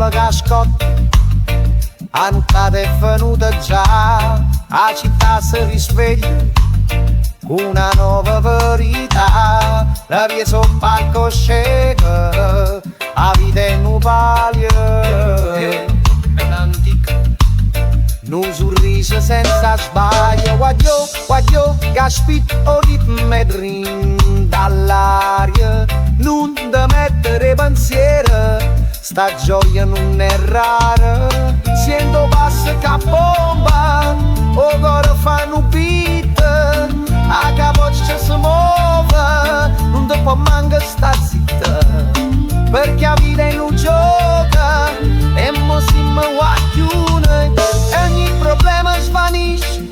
cascotti, a notte è venuta già, la città si risveglia, una nuova verità, la via sul palco scega, la vita è un palio, è un'antica, un sorriso senza sbaglio, guaglio, caspita, o ritmo dall'aria, non da mettere pensiero, sta gioia non è rara, sento passa che bomba, o cuore fa un beat, a capoccia si muove, non ti può mancare sta zitta, perché la vita è un gioco, e mo siamo guaglione, e ogni problema svanisce,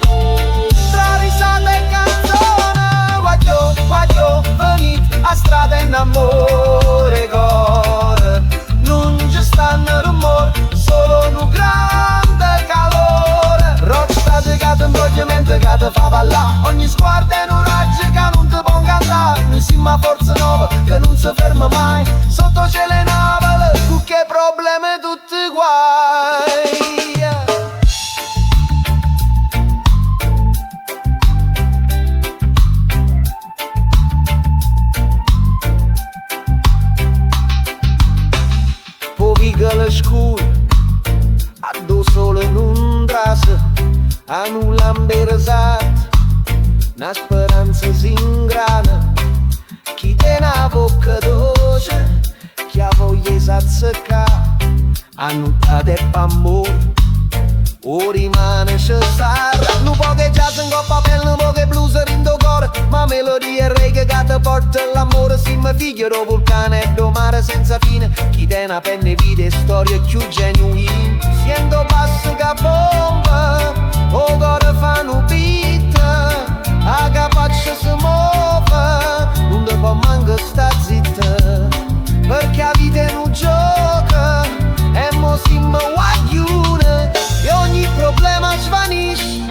tra risate e canzone, guaglio, venite a strada in amore core, non ci stanno rumore, solo un grande calore, roccia di gato in vogliamento che ti fa ballare, ogni sguardo è un raggio che non ti può cantare, noi siamo a forza nuova che non si ferma mai, sotto cielo e navale, con che problemi tutti guai. Piccole scure, addosso sole non trasa, a un lamberesat, una speranza si ingrana, chi tiene la bocca dolce, chi ha voglia di s'azzeccare, a notte è p'amore, o rimane ci sarà, un po' che jazz in coppa pelle, un po' che blues rindo cuore, ma melodia e reggae che ti porta l'amore, si mi figlio do vulcano e do mare senza fine, chi tiene una penna e vide storie più genuine, sento passo che bomba, o cuore fa un beat, a capaccia si muove, non ti può mancare sta zitta, perché la vita è un gioco, e mo siamo guaglione, e ogni problema svanisce,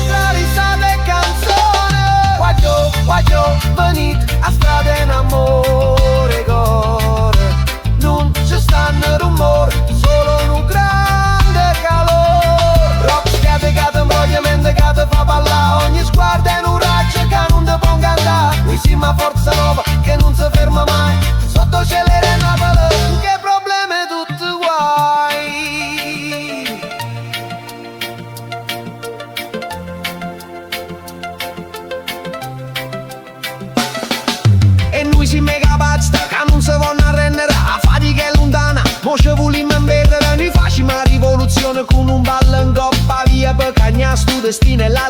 tra risate e canzone, guaglio, venite a strada in amore core, non ci stanno rumore, solo un grande calore, rock scatecato in vogliamento che ti fa ballare, ogni sguardo è un raggio che non ti può cantare, noi siamo a forza nuova che non si ferma mai, sotto cielo e navale, che problemi tutti guai. E noi siamo capaci che non si vanno a rendere, la fatica è lontana, mo ci vogliamo invertere, noi facciamo la rivoluzione con un ballo in coppa via per cagnare sto destino e la